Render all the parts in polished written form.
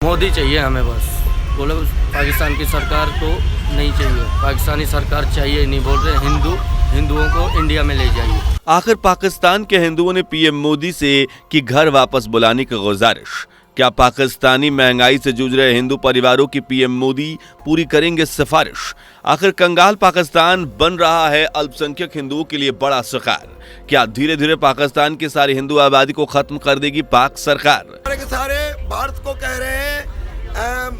मोदी चाहिए हमें बस। बोले पाकिस्तान की सरकार को नहीं चाहिए, पाकिस्तानी सरकार चाहिए नहीं, बोल रहे हिंदुओं को इंडिया में ले जाइए। आखिर पाकिस्तान के हिंदुओं ने पीएम मोदी से की घर वापस बुलाने की गुजारिश। क्या पाकिस्तानी महंगाई से जूझ रहे हिंदू परिवारों की पीएम मोदी पूरी करेंगे सिफारिश? आखिर कंगाल पाकिस्तान बन रहा है अल्पसंख्यक हिंदुओं के लिए बड़ा शिकार। क्या धीरे धीरे पाकिस्तान की सारी हिंदू आबादी को खत्म कर देगी पाक सरकार? सारे भारत को कह रहे हैं,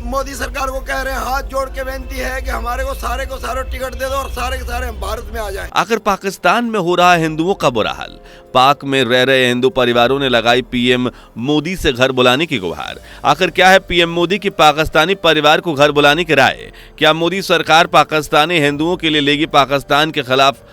मोदी सरकार को कह रहे हैं, हाथ जोड़ के बेनती है कि हमारे को सारे टिकट दे दो और सारे के सारे भारत में आ जाएं। आखिर पाकिस्तान में हो रहा है हिंदुओं का बुरा हाल। पाक में रह रहे हिंदू परिवारों ने लगाई पीएम मोदी से घर बुलाने की गुहार। आखिर क्या है पीएम मोदी की पाकिस्तानी परिवार को घर बुलाने की राय? क्या मोदी सरकार पाकिस्तानी हिंदुओं के लिए लेगी पाकिस्तान के खिलाफ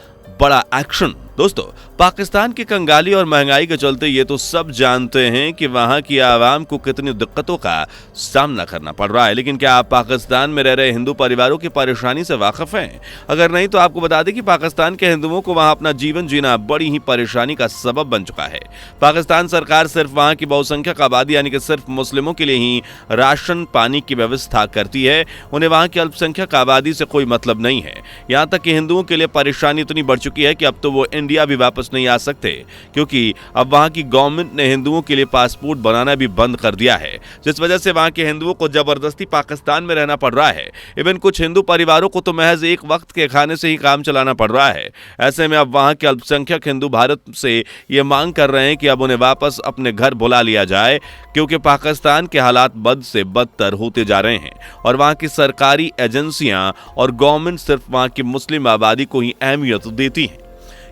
बड़ा एक्शन? दोस्तों, पाकिस्तान की कंगाली और महंगाई के चलते ये तो सब जानते हैं कि वहां की आवाम को कितनी दिक्कतों का सामना करना पड़ रहा है, लेकिन क्या आप पाकिस्तान में रह रहे हिंदू परिवारों की परेशानी से वाकिफ हैं? अगर नहीं तो आपको बता दें कि पाकिस्तान के हिंदुओं को वहां अपना जीवन जीना बड़ी ही परेशानी का सबब बन चुका है। पाकिस्तान सरकार सिर्फ वहां की बहुसंख्यक आबादी यानी कि सिर्फ मुस्लिमों के लिए ही राशन पानी की व्यवस्था करती है। उन्हें वहां की अल्पसंख्यक आबादी से कोई मतलब नहीं है। यहाँ तक कि हिंदुओं के लिए परेशानी इतनी बढ़ चुकी है कि अब तो वो इंडिया भी वापस नहीं आ सकते, क्योंकि अब वहां की गवर्नमेंट ने हिंदुओं के लिए पासपोर्ट बनाना भी बंद कर दिया है, जिस वजह से वहां के हिंदुओं को जबरदस्ती पाकिस्तान में रहना पड़ रहा है। इवन कुछ हिंदू परिवारों को तो महज एक वक्त के खाने से ही काम चलाना पड़ रहा है। ऐसे में अब वहां के अल्पसंख्यक हिंदू भारत से ये मांग कर रहे हैं कि अब उन्हें वापस अपने घर बुला लिया जाए, क्योंकि पाकिस्तान के हालात बद से बदतर होते जा रहे हैं और वहां की सरकारी एजेंसियां और गवर्नमेंट सिर्फ वहां की मुस्लिम आबादी को ही अहमियत देती हैं।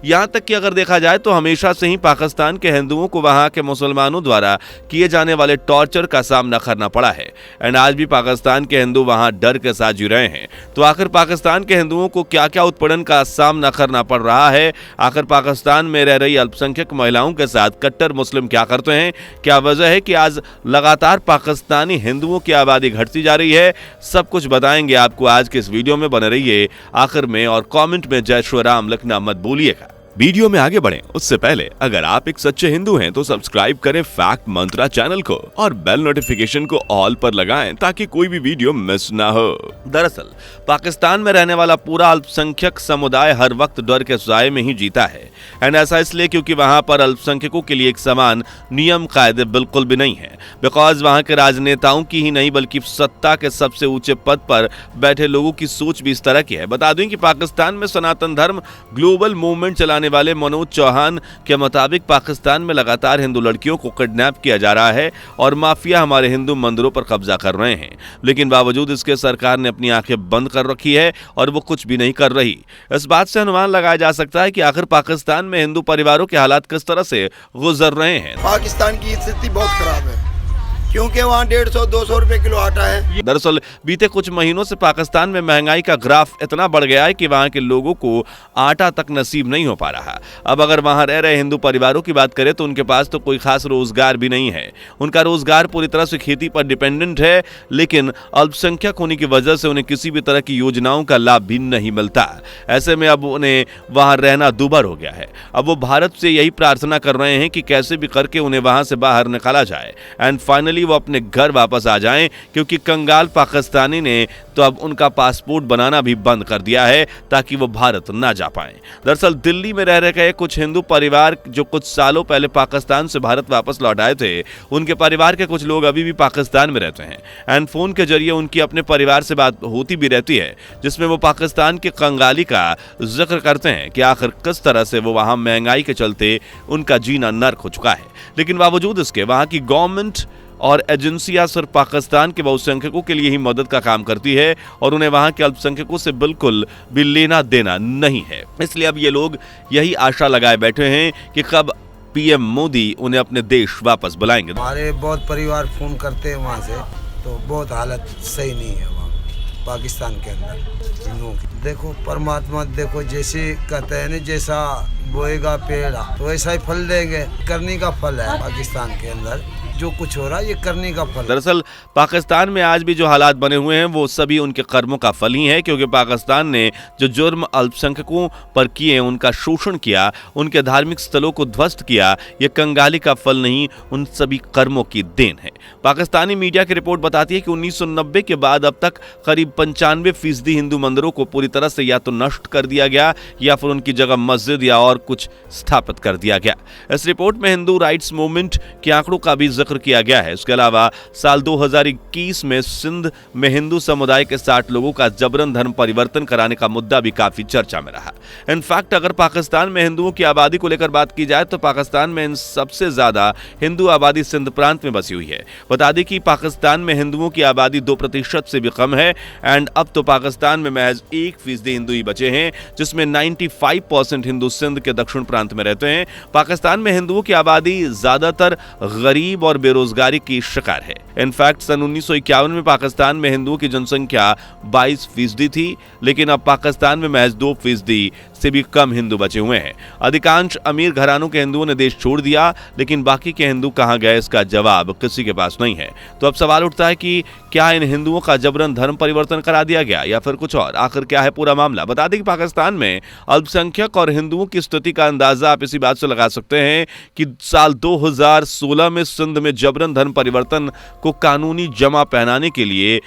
यहाँ तक कि अगर देखा जाए तो हमेशा से ही पाकिस्तान के हिंदुओं को वहां के मुसलमानों द्वारा किए जाने वाले टॉर्चर का सामना करना पड़ा है एंड आज भी पाकिस्तान के हिंदू वहां डर के साथ जी रहे हैं। तो आखिर पाकिस्तान के हिंदुओं को क्या क्या उत्पीड़न का सामना करना पड़ रहा है? आखिर पाकिस्तान में रह रही अल्पसंख्यक महिलाओं के साथ कट्टर मुस्लिम क्या करते हैं? क्या वजह है कि आज लगातार पाकिस्तानी हिंदुओं की आबादी घटती जा रही है? सब कुछ बताएंगे आपको आज के इस वीडियो में। बने रहिए आखिर में और कमेंट में जय श्री राम लिखना मत भूलिएगा। वीडियो में आगे बढ़ें उससे पहले अगर आप एक सच्चे हिंदू हैं तो सब्सक्राइब करें फैक्ट मंत्रा चैनल को और बेल नोटिफिकेशन को ऑल पर लगाएं ताकि कोई भी वीडियो मिस ना हो। दरअसल पाकिस्तान में रहने वाला पूरा अल्पसंख्यक समुदाय हर वक्त डर के साए में ही जीता है एंड ऐसा इसलिए क्योंकि वहां पर अल्पसंख्यकों के लिए एक समान नियम कायदे बिल्कुल भी नहीं है। बिकॉज वहां के राजनेताओं की ही नहीं बल्कि सत्ता के सबसे ऊंचे पद पर बैठे लोगों की सोच भी इस तरह की है। बता दें कि पाकिस्तान में सनातन धर्म ग्लोबल मूवमेंट चलाने वाले मनोज चौहान के मुताबिक पाकिस्तान में लगातार हिंदू लड़कियों को किडनैप किया जा रहा है और माफिया हमारे हिंदू मंदिरों पर कब्जा कर रहे हैं, लेकिन बावजूद इसके सरकार ने अपनी आंखें बंद कर रखी है और वो कुछ भी नहीं कर रही। इस बात से अनुमान लगाया जा सकता है कि आखिर पाकिस्तान में हिंदू परिवारों के हालात किस तरह से गुजर रहे हैं। पाकिस्तान की स्थिति बहुत खराब है क्योंकि वहाँ 150-200 रुपए किलो आटा है। दरअसल बीते कुछ महीनों से पाकिस्तान में महंगाई का ग्राफ इतना बढ़ गया है कि वहां के लोगों को आटा तक नसीब नहीं हो पा रहा। अब अगर वहां रह रहे हिंदू परिवारों की बात करें तो उनके पास तो कोई खास रोजगार भी नहीं है। उनका रोजगार पूरी तरह से खेती पर डिपेंडेंट है, लेकिन अल्पसंख्यक होने की वजह से उन्हें किसी भी तरह की योजनाओं का लाभ भी नहीं मिलता। ऐसे में अब उन्हें वहां रहना दूभर हो गया है। अब वो भारत से यही प्रार्थना कर रहे हैं कि कैसे भी करके उन्हें वहां से बाहर निकाला जाए एंड फाइनली वो अपने घर वापस आ जाएं, क्योंकि कंगाल पाकिस्तानी ने तो अब उनका पासपोर्ट बनाना भी बंद कर दिया है ताकि वो भारत ना जा पाएं। दरअसल दिल्ली में रह रहे कुछ हिंदू परिवार जो कुछ सालों पहले पाकिस्तान से भारत वापस लौट आए थे, उनके परिवार के कुछ लोग अभी भी पाकिस्तान में रहते हैं एंड फोन के जरिए उनकी अपने परिवार से बात होती भी रहती है, जिसमें वो पाकिस्तान के कंगाली का जिक्र करते हैं कि आखिर किस तरह से वो वहां महंगाई के चलते उनका जीना नर्क हो चुका है। लेकिन बावजूद इसके वहां की गवर्नमेंट और एजेंसियां सिर्फ पाकिस्तान के बहुसंख्यकों के लिए ही मदद का काम करती है और उन्हें वहां के अल्पसंख्यकों से बिल्कुल भी लेना देना नहीं है। इसलिए अब ये लोग यही आशा लगाए बैठे हैं कि कब पीएम मोदी उन्हें अपने देश वापस बुलाएंगे। हमारे बहुत परिवार फोन करते हैं वहाँ से, तो बहुत हालत सही नहीं है वहाँ पाकिस्तान के अंदर हिंदुओं की। देखो परमात्मा देखो जैसे कहते हैं ना, जैसा बोएगा पेड़ तो वैसा ही फल देंगे। करनी का फल है पाकिस्तान के अंदर जो कुछ हो रहा है ये करने का फल। दरअसल पाकिस्तान में आज भी जो हालात बने हुए हैं वो सभी उनके कर्मों का फल ही है, क्योंकि पाकिस्तान ने जो जुर्म अल्पसंख्यकों पर किए, उनका शोषण किया, उनके धार्मिक स्थलों को ध्वस्त किया, ये कंगाली का फल नहीं, उन सभी कर्मों की देन है। पाकिस्तानी मीडिया की रिपोर्ट बताती है कि 1990 के बाद अब तक करीब 95% हिंदू मंदिरों को पूरी तरह से या तो नष्ट कर दिया गया या फिर उनकी जगह मस्जिद या और कुछ स्थापित कर दिया गया। इस रिपोर्ट में हिंदू राइट्स मूवमेंट के आंकड़ों का भी जिक्र किया गया है। इसके अलावा साल 2021 में सिंध में हिंदू समुदाय के 60 लोगों का जबरन धर्म परिवर्तन कराने का मुद्दा भी काफी चर्चा में रहा। इनफैक्ट अगर पाकिस्तान में हिंदुओं की आबादी को लेकर बात की जाए तो पाकिस्तान में इन सबसे ज्यादा हिंदू आबादी सिंध प्रांत में बसी हुई है। बता दें कि पाकिस्तान में हिंदुओं की आबादी 2% से भी कम है एंड अब तो पाकिस्तान में महज 1% हिंदू ही बचे हैं, जिसमें 95% हिंदू सिंध के दक्षिण प्रांत में रहते हैं। पाकिस्तान में हिंदुओं की आबादी ज्यादातर गरीब और बेरोजगारी की शिकार है। इनफैक्ट सन 1951 में पाकिस्तान में हिंदुओं की जनसंख्या 22% थी, लेकिन अब पाकिस्तान में महज 2% से भी कम हिंदू बचे हुए हैं। अधिकांश अमीर घरानों के हिंदुओं ने देश छोड़ दिया, लेकिन बाकी के हिंदू कहां गए इसका जवाब किसी के पास नहीं है। तो अब सवाल उठता है कि क्या इन हिंदुओं का जबरन धर्म परिवर्तन करा दिया गया या फिर कुछ और? आखिर क्या है पूरा मामला? बता दें कि पाकिस्तान में अल्पसंख्यक और हिंदुओं की स्थिति का अंदाजा आप इसी बात से लगा सकते हैं कि साल 2016 में सिंध में जबरन धर्म परिवर्तन को कानूनी जमा पहनाने के लिए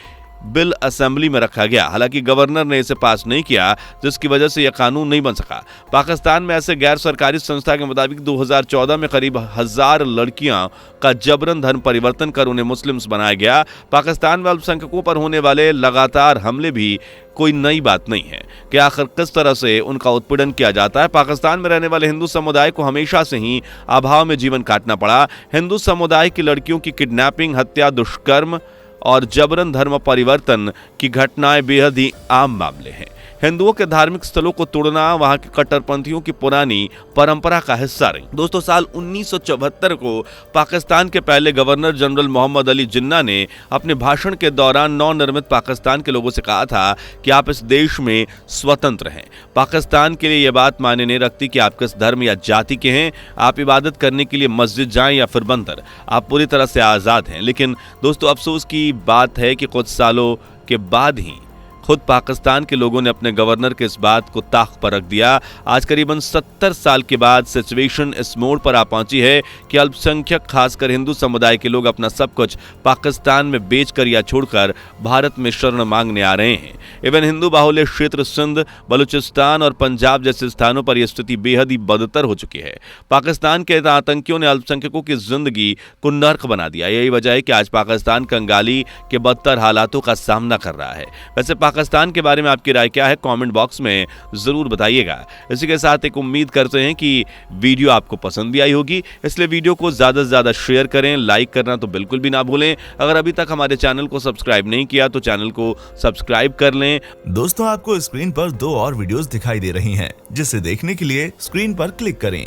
बिल असेंबली में रखा गया। हालांकि गवर्नर ने इसे पास नहीं किया, जिसकी वजह से यह कानून नहीं बन सका। पाकिस्तान में ऐसे गैर सरकारी संस्था के मुताबिक 2014 में करीब 1000 लड़कियां का जबरन धर्म परिवर्तन कर उन्हें मुस्लिम्स बनाया गया। पाकिस्तान में अल्पसंख्यकों पर होने वाले लगातार हमले भी कोई नई बात नहीं है कि आखिर किस तरह से उनका उत्पीड़न किया जाता है। पाकिस्तान में रहने वाले हिंदू समुदाय को हमेशा से ही अभाव में जीवन काटना पड़ा। हिंदू समुदाय की लड़कियों की किडनैपिंग, हत्या, दुष्कर्म और जबरन धर्म परिवर्तन की घटनाएं बेहद ही आम मामले हैं। हिंदुओं के धार्मिक स्थलों को तोड़ना वहां के कट्टरपंथियों की पुरानी परंपरा का हिस्सा रही। दोस्तों, साल 1974 को पाकिस्तान के पहले गवर्नर जनरल मोहम्मद अली जिन्ना ने अपने भाषण के दौरान नवनिर्मित पाकिस्तान के लोगों से कहा था कि आप इस देश में स्वतंत्र हैं। पाकिस्तान के लिए यह बात मायने नहीं रखती कि आप किस धर्म या जाति के हैं। आप इबादत करने के लिए मस्जिद जाएं या फिर मंदिर, आप पूरी तरह से आज़ाद हैं। लेकिन दोस्तों, अफसोस की बात है कि कुछ सालों के बाद ही खुद पाकिस्तान के लोगों ने अपने गवर्नर के इस बात को ताक पर रख दिया। आज करीबन 70 साल के बाद सिचुएशन इस मोड़ पर आ पहुंची है कि अल्पसंख्यक, खासकर हिंदू समुदाय के लोग अपना सब कुछ पाकिस्तान में बेचकर या छोड़कर भारत में शरण मांगने आ रहे हैं। इवन हिंदू बाहुल्य क्षेत्र सिंध, बलूचिस्तान और पंजाब जैसे स्थानों पर यह स्थिति बेहद ही बदतर हो चुकी है। पाकिस्तान के आतंकियों ने अल्पसंख्यकों की जिंदगी को नर्क बना दिया। यही वजह है कि आज पाकिस्तान कंगाली के बदतर हालातों का सामना कर रहा है। वैसे पाकिस्तान के बारे में आपकी राय क्या है? कमेंट बॉक्स में जरूर बताइएगा। इसी के साथ एक उम्मीद करते हैं कि वीडियो आपको पसंद भी आई होगी, इसलिए वीडियो को ज्यादा से ज्यादा शेयर करें, लाइक करना तो बिल्कुल भी ना भूलें। अगर अभी तक हमारे चैनल को सब्सक्राइब नहीं किया तो चैनल को सब्सक्राइब कर लें। दोस्तों, आपको स्क्रीन पर 2 और वीडियोस दिखाई दे रही हैं, जिसे देखने के लिए स्क्रीन पर क्लिक करें।